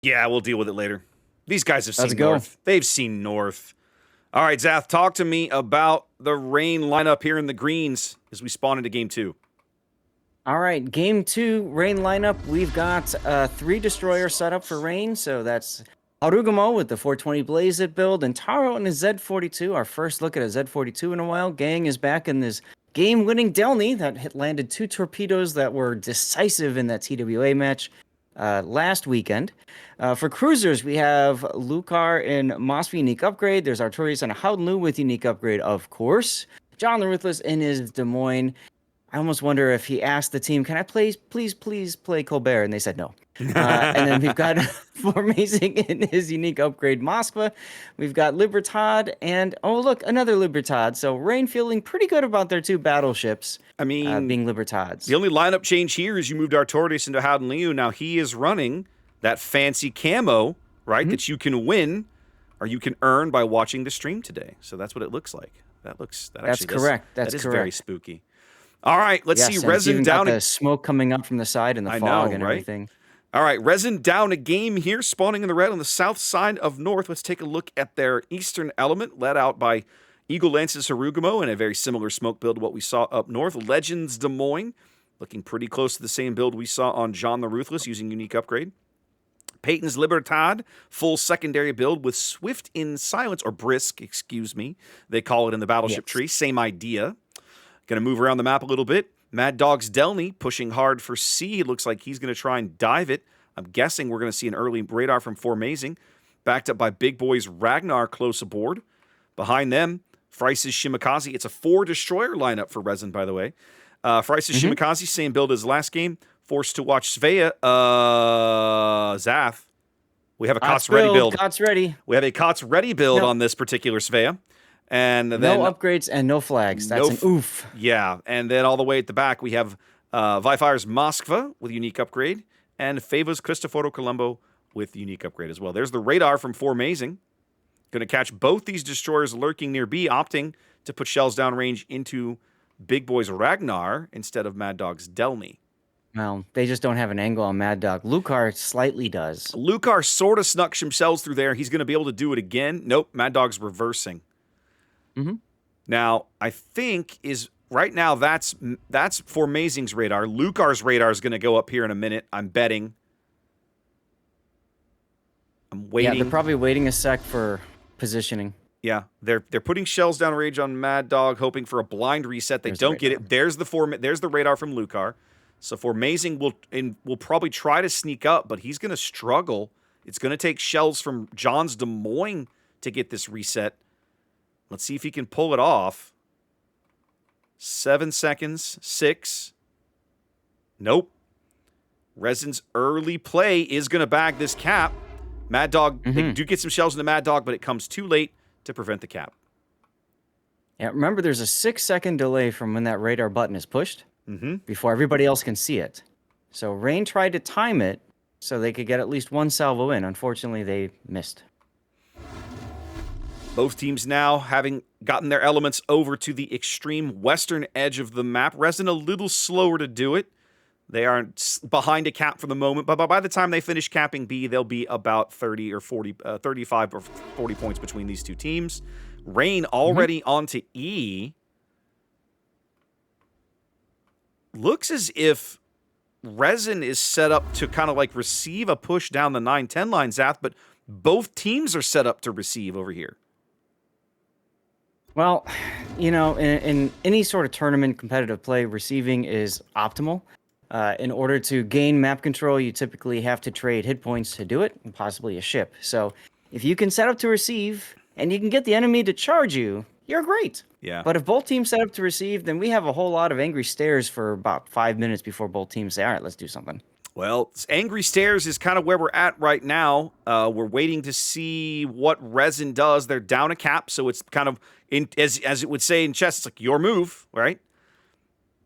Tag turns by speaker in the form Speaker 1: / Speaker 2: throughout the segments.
Speaker 1: Yeah, we'll deal with it later. These guys have
Speaker 2: Let's
Speaker 1: seen
Speaker 2: go.
Speaker 1: North. They've seen North. All right, Zath, talk to me about the rain lineup here in the greens as we spawn into game 2.
Speaker 2: All right, game 2, rain lineup. We've got 3 destroyers set up for rain. So that's Harugumo with the 420 Blaze It build and Taro and his Z42. Our first look at a Z42 in a while. Gang is back in this game-winning Delny that landed 2 torpedoes that were decisive in that TWA match last weekend. For cruisers, we have Lucar in Mosby unique upgrade. There's Artorias and Howdenlu with unique upgrade, of course. John the Ruthless in his Des Moines. I almost wonder if he asked the team, "Can I please play Colbert?" And they said no. And then we've got Formazing in his unique upgrade Moskva. We've got Libertad and oh look, another Libertad. So Rain feeling pretty good about their 2 battleships.
Speaker 1: I mean,
Speaker 2: being Libertads.
Speaker 1: The only lineup change here is you moved Artorias into Howden Liu. Now he is running that fancy camo, right, that you can win or you can earn by watching the stream today. So that's what it looks like. That's
Speaker 2: correct.
Speaker 1: That is
Speaker 2: correct.
Speaker 1: very spooky. All right, let's see.
Speaker 2: It's
Speaker 1: Resin
Speaker 2: even
Speaker 1: down.
Speaker 2: Got the smoke coming up from the side and the fog and everything.
Speaker 1: All right, Resin down a game here, spawning in the red on the south side of North. Let's take a look at their eastern element, led out by Eagle Lance's Harugumo in a very similar smoke build to what we saw up north. Legends Des Moines, looking pretty close to the same build we saw on John the Ruthless using unique upgrade. Peyton's Libertad, full secondary build with Swift in Silence, or Brisk, excuse me. They call it in the battleship tree. Same idea. Going to move around the map a little bit. Mad Dog's Delny pushing hard for C. Looks like he's going to try and dive it. I'm guessing we're going to see an early radar from Formazing. Backed up by Big Boy's Ragnar close aboard. Behind them, Frice's Shimakaze. It's a 4 destroyer lineup for Resin, by the way. Frice's Shimakaze, same build as last game. Forced to watch Svea. Zath. We have a COTS ready build.
Speaker 2: COTS ready.
Speaker 1: We have a COTS ready build on this particular Svea. And then
Speaker 2: no upgrades and no flags. That's an oof.
Speaker 1: Yeah, and then all the way at the back we have Vifire's Moskva with unique upgrade and Fava's Cristoforo Colombo with unique upgrade as well. There's the radar from Formazing. Going to catch both these destroyers lurking near B, opting to put shells downrange into Big Boy's Ragnar instead of Mad Dog's Delny.
Speaker 2: Well, they just don't have an angle on Mad Dog. Lucar slightly does.
Speaker 1: Lucar sort of snuck some shells through there. He's going to be able to do it again. Nope, Mad Dog's reversing. Now, I think right now that's Formazing's radar. Lucar's radar is going to go up here in a minute. I'm betting. I'm waiting.
Speaker 2: Yeah, they're probably waiting a sec for positioning.
Speaker 1: Yeah, they're putting shells down range on Mad Dog, hoping for a blind reset. They don't get it. There's the radar from Lucar. So Formazing will probably try to sneak up, but he's going to struggle. It's going to take shells from John's Des Moines to get this reset. Let's see if he can pull it off. 7 seconds. 6. Nope. Resin's early play is going to bag this cap. Mad Dog, they do get some shells in the Mad Dog, but it comes too late to prevent the cap.
Speaker 2: Yeah, remember there's a 6-second delay from when that radar button is pushed before everybody else can see it. So Rain tried to time it so they could get at least 1 salvo in. Unfortunately, they missed.
Speaker 1: Both teams now having gotten their elements over to the extreme western edge of the map. Resin a little slower to do it. They are behind a cap for the moment, but by the time they finish capping B, they'll be about 30 or 40, 35 or 40 points between these two teams. Rain already onto E. Looks as if Resin is set up to kind of like receive a push down the 9-10 line, Zath, but both teams are set up to receive over here.
Speaker 2: Well, you know, in any sort of tournament competitive play, receiving is optimal. In order to gain map control, you typically have to trade hit points to do it, and possibly a ship. So if you can set up to receive, and you can get the enemy to charge you, you're great.
Speaker 1: Yeah.
Speaker 2: But if both teams set up to receive, then we have a whole lot of angry stares for about 5 minutes before both teams say, all right, let's do something.
Speaker 1: Well, angry stares is kind of where we're at right now. We're waiting to see what Resin does. They're down a cap, so it's kind of, as it would say in chess, it's like your move, right?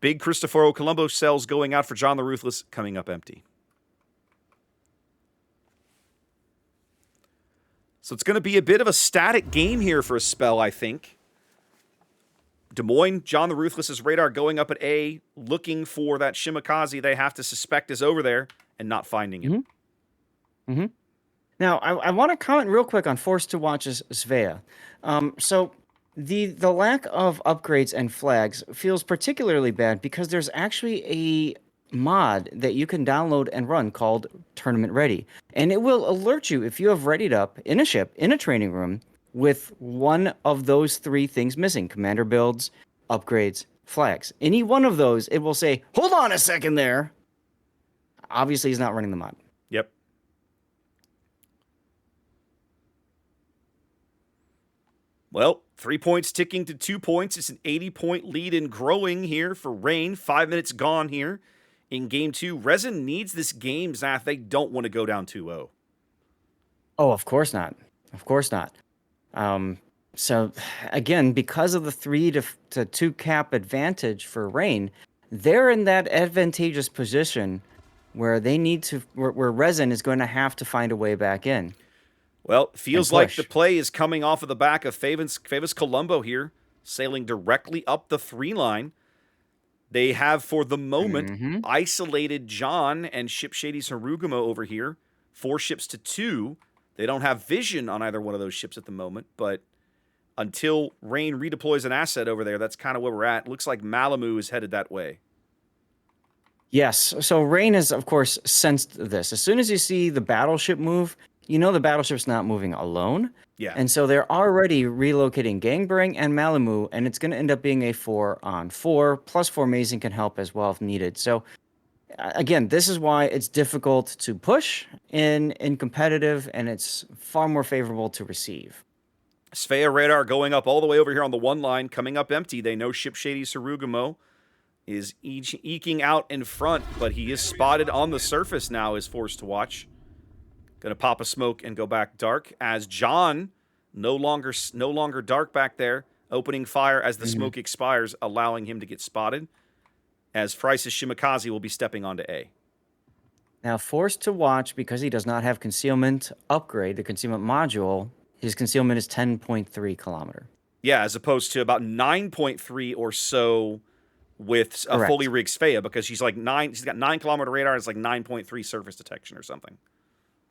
Speaker 1: Big Cristoforo Colombo cells going out for John the Ruthless, coming up empty. So it's going to be a bit of a static game here for a spell, I think. Des Moines, John the Ruthless's radar going up at A, looking for that Shimakaze they have to suspect is over there and not finding it.
Speaker 2: Now, I want to comment real quick on Forced to Watch's Svea. So the lack of upgrades and flags feels particularly bad because there's actually a mod that you can download and run called Tournament Ready, and it will alert you if you have readied up in a ship in a training room with one of those three things missing: commander builds, upgrades, flags. Any one of those, it will say, "Hold on a second there." Obviously, he's not running the mod.
Speaker 1: Yep. Well, 3 points ticking to 2 points. It's an 80-point lead and growing here for Rain. 5 minutes gone here in game 2. RESIN needs this game, Zath. They don't want to go down 2-0.
Speaker 2: Oh, of course not. Of course not. So again, because of the 3 to 2 cap advantage for Rain, they're in that advantageous position where they need to, where RESIN is going to have to find a way back in.
Speaker 1: Well, feels like the play is coming off of the back of Favas Colombo here, sailing directly up the 3 line. They have, for the moment, isolated John and Ship Shady's Harugumo over here. 4 ships to 2. They don't have vision on either one of those ships at the moment, but until Rain redeploys an asset over there, that's kind of where we're at. Looks like Malamu is headed that way.
Speaker 2: Yes. So Rain has, of course, sensed this. As soon as you see the battleship move, you know the battleship's not moving alone.
Speaker 1: Yeah.
Speaker 2: And so they're already relocating Gangbrang and Malamu, and it's going to end up being a 4-on-4. Plus 4 Mazing can help as well if needed. So again, this is why it's difficult to push in competitive, and it's far more favorable to receive.
Speaker 1: Svea radar going up all the way over here on the 1 line, coming up empty. They know Ship Shady's Harugumo is eking out in front, but he is spotted on the surface now, is Forced to Watch. Gonna pop a smoke and go back dark as John, no longer dark back there, opening fire as the smoke expires, allowing him to get spotted. As Frice's Shimakaze will be stepping onto A.
Speaker 2: Now, Forced to Watch, because he does not have concealment upgrade, the concealment module, his concealment is 10.3 kilometer.
Speaker 1: Yeah, as opposed to about 9.3 or so with a fully rigged Svea, because she's got 9 kilometer radar, it's like 9.3 surface detection or something.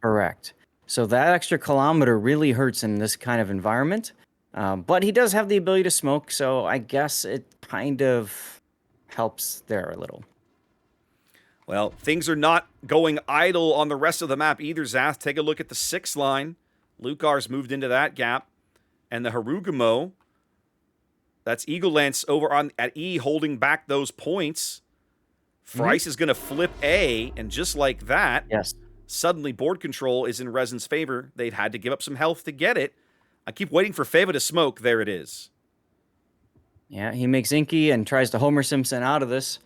Speaker 2: Correct. So that extra kilometer really hurts in this kind of environment. But he does have the ability to smoke, so I guess it kind of helps there a little.
Speaker 1: Well, things are not going idle on the rest of the map either, Zath. Take a look at the 6 line. Lukar's moved into that gap. And the Harugumo, that's Eagle Lance over at E holding back those points. Frice is going to flip A, and just like that, suddenly board control is in RESIN's favor. They've had to give up some health to get it. I keep waiting for Fava to smoke. There it is.
Speaker 2: Yeah, he makes Inky and tries to Homer Simpson out of this.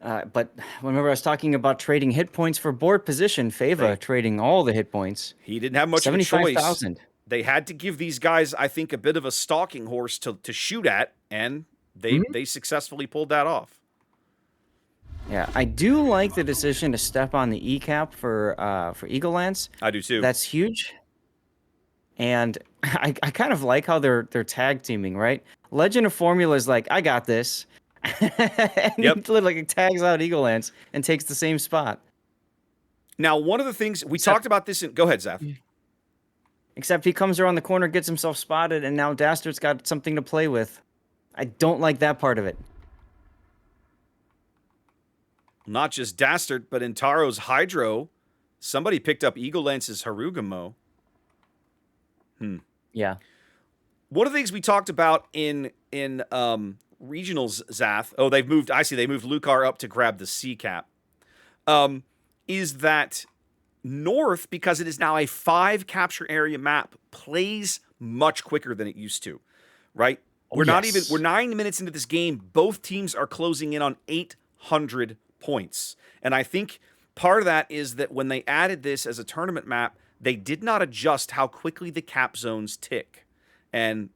Speaker 2: But whenever I was talking about trading hit points for board position, Fava trading all the hit points.
Speaker 1: He didn't have much of a choice. They had to give these guys, I think, a bit of a stalking horse to shoot at, and they successfully pulled that off.
Speaker 2: Yeah, I do like the decision to step on the E cap for Eagle Lance.
Speaker 1: I do too.
Speaker 2: That's huge. And I kind of like how they're tag teaming, right? Legend of Formula is like, I got this. And he literally tags out Eagle Lance and takes the same spot.
Speaker 1: Now, one of the things we talked about this go ahead, Zath.
Speaker 2: Except he comes around the corner, gets himself spotted, and now Dastard's got something to play with. I don't like that part of it.
Speaker 1: Not just Dastard, but in Taro's Hydro, somebody picked up Eagle Lance's Harugumo.
Speaker 2: Yeah.
Speaker 1: One of the things we talked about in regionals, Zath. Oh, they've moved. I see. They moved Lukar up to grab the C cap. Is that North, because it is now a 5 capture area map, plays much quicker than it used to, right? We're 9 minutes into this game. Both teams are closing in on 800 points. And I think part of that is that when they added this as a tournament map, they did not adjust how quickly the cap zones tick. And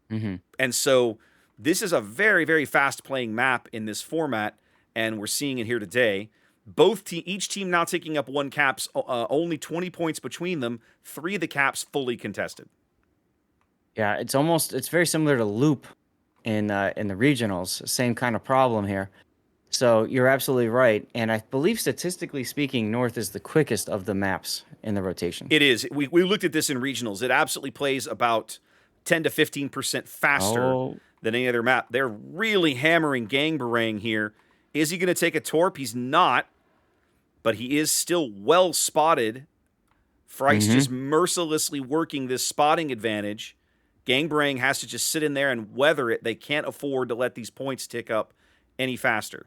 Speaker 1: so this is a very, very fast playing map in this format, and we're seeing it here today. Each team now taking up 1 caps, only 20 points between them, 3 of the caps fully contested.
Speaker 2: Yeah, it's very similar to Loop in the regionals. Same kind of problem here. So you're absolutely right. And I believe statistically speaking, North is the quickest of the maps in the rotation.
Speaker 1: It is. We looked at this in regionals. It absolutely plays about 10 to 15% faster than any other map. They're really hammering Gangbarang here. Is he going to take a torp? He's not, but he is still well spotted. Frice just mercilessly working this spotting advantage. Gangbarang has to just sit in there and weather it. They can't afford to let these points tick up any faster.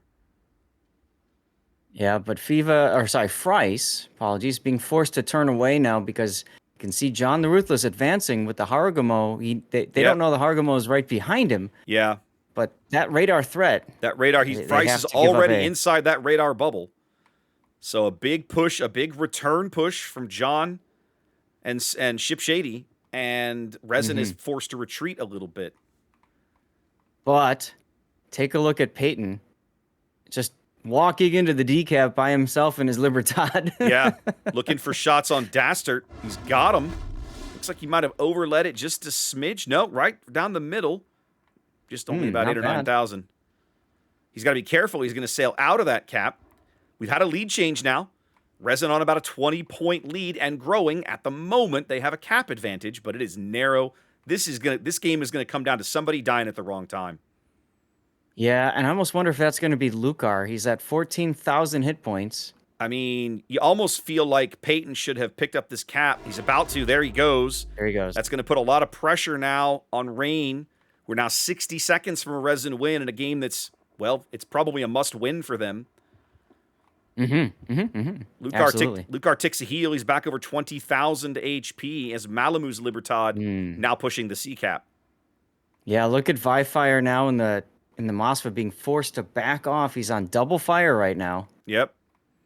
Speaker 2: Yeah, but Frice, apologies, being forced to turn away now because you can see John the Ruthless advancing with the Harugumo. They don't know the Harugumo is right behind him.
Speaker 1: Yeah.
Speaker 2: But that radar threat.
Speaker 1: That radar, Frice is already inside that radar bubble. So a big push, a big return push from John and Ship Shady, and RESIN is forced to retreat a little bit.
Speaker 2: But take a look at Peyton, just walking into the decap by himself in his Libertad.
Speaker 1: Yeah, looking for shots on Dastard. He's got him. Looks like he might have overlet it just a smidge. No, right down the middle. Just only about 8 or 9,000. He's got to be careful. He's going to sail out of that cap. We've had a lead change now. RESIN on about a 20-point lead and growing. At the moment, they have a cap advantage, but it is narrow. This game is going to come down to somebody dying at the wrong time.
Speaker 2: Yeah, and I almost wonder if that's going to be Lucar. He's at 14,000 hit points.
Speaker 1: I mean, you almost feel like Peyton should have picked up this cap. He's about to. There he goes.
Speaker 2: There he goes.
Speaker 1: That's going to put a lot of pressure now on Rain. We're now 60 seconds from a RESIN win in a game that's, well, it's probably a must-win for them. Lucar ticks a heel. He's back over 20,000 HP as Malamu's Libertad now pushing the C cap.
Speaker 2: Yeah, look at Vifire now in the Mosfa being forced to back off. He's on double fire right now.
Speaker 1: Yep.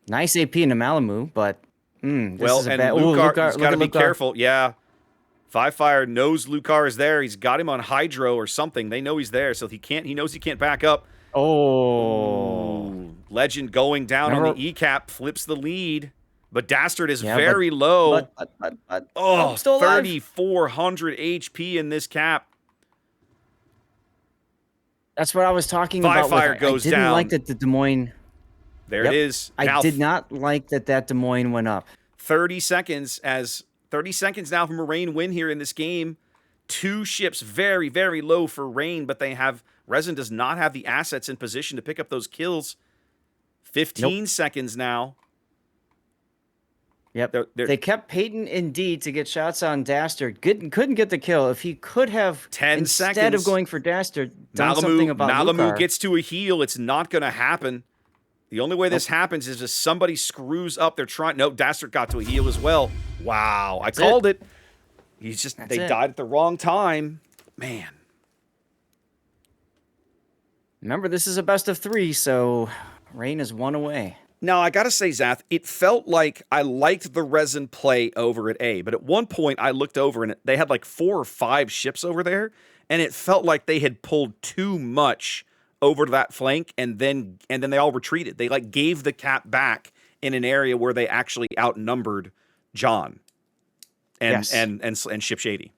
Speaker 2: Nice AP into Malamu, but
Speaker 1: well, and Lucar, he's got to be careful. Yeah. Vifire knows Lucar is there. He's got him on Hydro or something. They know he's there, so he knows he can't back up.
Speaker 2: Oh.
Speaker 1: Legend going down on the E-cap, flips the lead. But Dastard is very low.
Speaker 2: But
Speaker 1: still 3,400 HP in this cap.
Speaker 2: That's what I was talking about.
Speaker 1: Vifire goes down.
Speaker 2: I didn't like that the Des Moines...
Speaker 1: There it is.
Speaker 2: I did not like that Des Moines went up.
Speaker 1: 30 seconds now from a Rain win here in this game. 2 ships very, very low for Rain, but RESIN does not have the assets in position to pick up those kills. 15 seconds now.
Speaker 2: Yep. They kept Peyton in D to get shots on Dastard. Couldn't get the kill. If he could have,
Speaker 1: 10
Speaker 2: instead
Speaker 1: seconds.
Speaker 2: of going for Dastard, done something about
Speaker 1: Malamu
Speaker 2: Lucar.
Speaker 1: gets to a heal. It's not going to happen. The only way this happens is if somebody screws up. They're trying. No, Dastard got to a heal as well. Wow, I called it. They died at the wrong time. Man.
Speaker 2: Remember, this is a best of 3, so Rain is 1 away.
Speaker 1: Now, I got to say, Zath, it felt like I liked the RESIN play over at A, but at one point I looked over and they had like 4 or 5 ships over there, and it felt like they had pulled too much over to that flank, and then they all retreated. They like gave the cap back in an area where they actually outnumbered John and Ship Shady.